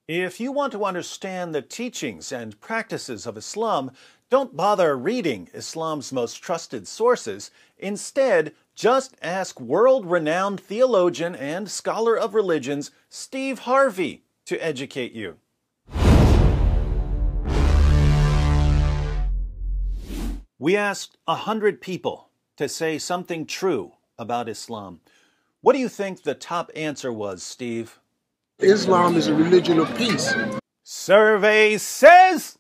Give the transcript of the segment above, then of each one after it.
If you want to understand the teachings and practices of Islam, don't bother reading Islam's most trusted sources. Instead, just ask world-renowned theologian and scholar of religions Steve Harvey to educate you. We asked 100 people to say something true about Islam. What do you think the top answer was, Steve? Islam is a religion of peace. Survey says...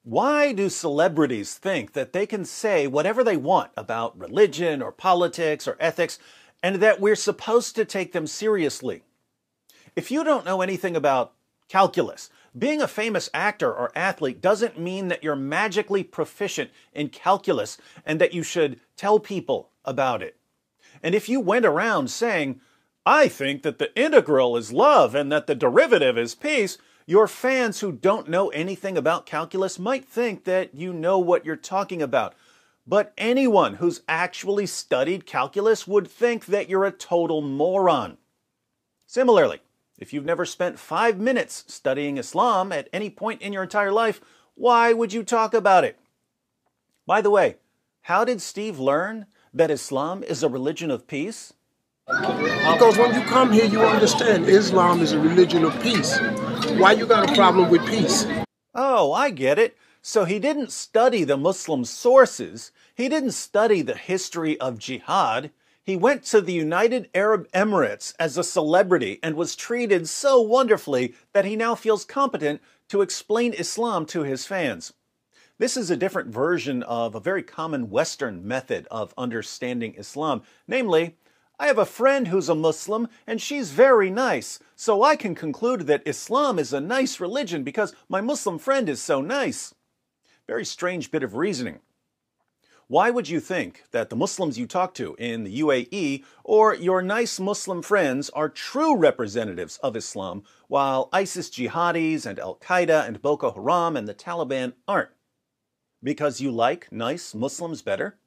Why do celebrities think that they can say whatever they want about religion or politics or ethics, and that we're supposed to take them seriously? If you don't know anything about calculus, being a famous actor or athlete doesn't mean that you're magically proficient in calculus and that you should tell people about it. And if you went around saying, I think that the integral is love and that the derivative is peace, your fans who don't know anything about calculus might think that you know what you're talking about. But anyone who's actually studied calculus would think that you're a total moron. Similarly, if you've never spent 5 minutes studying Islam at any point in your entire life, why would you talk about it? By the way, how did Steve learn that Islam is a religion of peace? Because when you come here, you understand Islam is a religion of peace. Why you got a problem with peace? Oh, I get it. So he didn't study the Muslim sources. He didn't study the history of jihad. He went to the United Arab Emirates as a celebrity and was treated so wonderfully that he now feels competent to explain Islam to his fans. This is a different version of a very common Western method of understanding Islam, namely, I have a friend who's a Muslim and she's very nice, so I can conclude that Islam is a nice religion because my Muslim friend is so nice. Very strange bit of reasoning. Why would you think that the Muslims you talk to in the UAE or your nice Muslim friends are true representatives of Islam, while ISIS jihadis and Al-Qaeda and Boko Haram and the Taliban aren't? Because you like nice Muslims better?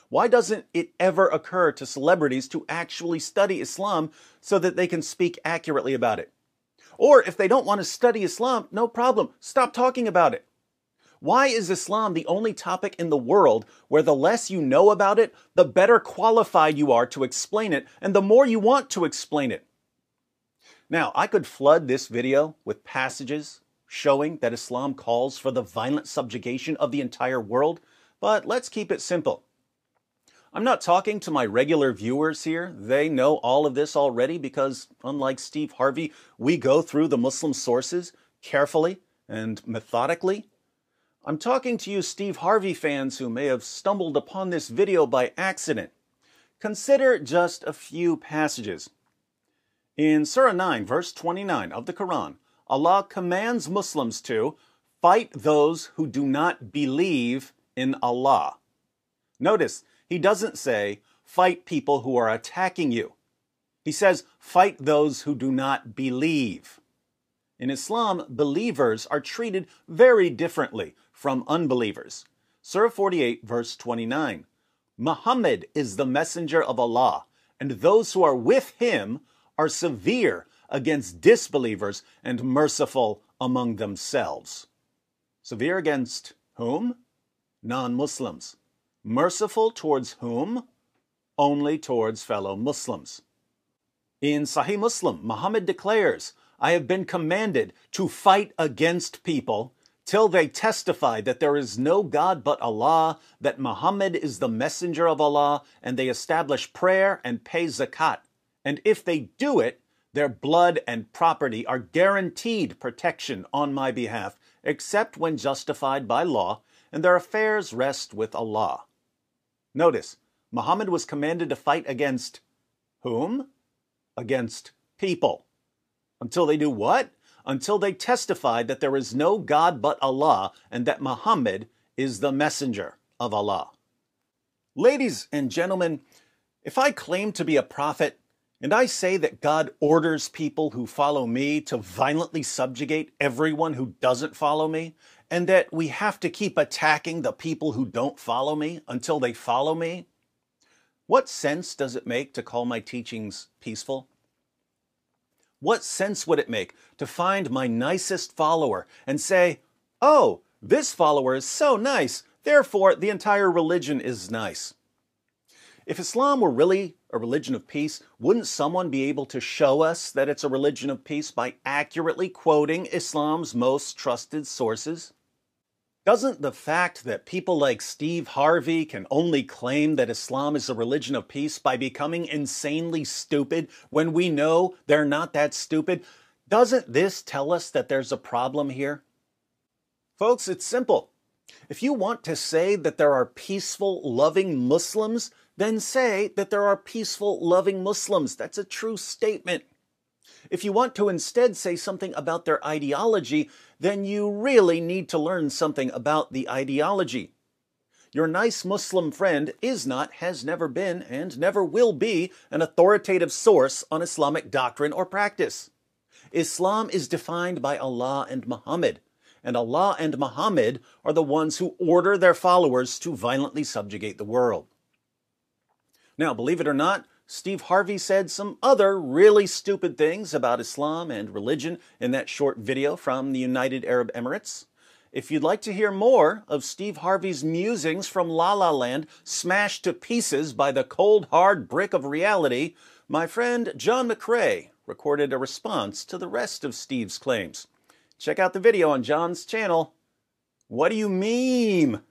Why doesn't it ever occur to celebrities to actually study Islam so that they can speak accurately about it? Or if they don't want to study Islam, no problem, stop talking about it. Why is Islam the only topic in the world where the less you know about it, the better qualified you are to explain it, and the more you want to explain it? Now, I could flood this video with passages showing that Islam calls for the violent subjugation of the entire world, but let's keep it simple. I'm not talking to my regular viewers here. They know all of this already because, unlike Steve Harvey, we go through the Muslim sources carefully and methodically. I'm talking to you Steve Harvey fans who may have stumbled upon this video by accident. Consider just a few passages. In Surah 9, verse 29 of the Quran, Allah commands Muslims to fight those who do not believe in Allah. Notice, he doesn't say, fight people who are attacking you. He says, fight those who do not believe. In Islam, believers are treated very differently from unbelievers. Surah 48, verse 29. Muhammad is the messenger of Allah, and those who are with him are severe against disbelievers and merciful among themselves. Severe against whom? Non-Muslims. Merciful towards whom? Only towards fellow Muslims. In Sahih Muslim, Muhammad declares, I have been commanded to fight against people till they testify that there is no God but Allah, that Muhammad is the messenger of Allah, and they establish prayer and pay zakat. And if they do it, their blood and property are guaranteed protection on my behalf, except when justified by law, and their affairs rest with Allah. Notice, Muhammad was commanded to fight against whom? Against people. Until they do what? Until they testified that there is no God but Allah and that Muhammad is the messenger of Allah. Ladies and gentlemen, if I claim to be a prophet and I say that God orders people who follow me to violently subjugate everyone who doesn't follow me, and that we have to keep attacking the people who don't follow me until they follow me, what sense does it make to call my teachings peaceful? What sense would it make to find my nicest follower and say, oh, this follower is so nice, therefore the entire religion is nice? If Islam were really a religion of peace, wouldn't someone be able to show us that it's a religion of peace by accurately quoting Islam's most trusted sources? Doesn't the fact that people like Steve Harvey can only claim that Islam is a religion of peace by becoming insanely stupid when we know they're not that stupid, doesn't this tell us that there's a problem here? Folks, it's simple. If you want to say that there are peaceful, loving Muslims, then say that there are peaceful, loving Muslims. That's a true statement. If you want to instead say something about their ideology, then you really need to learn something about the ideology. Your nice Muslim friend is not, has never been, and never will be an authoritative source on Islamic doctrine or practice. Islam is defined by Allah and Muhammad, and Allah and Muhammad are the ones who order their followers to violently subjugate the world. Now, believe it or not, Steve Harvey said some other really stupid things about Islam and religion in that short video from the United Arab Emirates. If you'd like to hear more of Steve Harvey's musings from La La Land smashed to pieces by the cold, hard brick of reality, my friend John McRae recorded a response to the rest of Steve's claims. Check out the video on John's channel. What do you meme?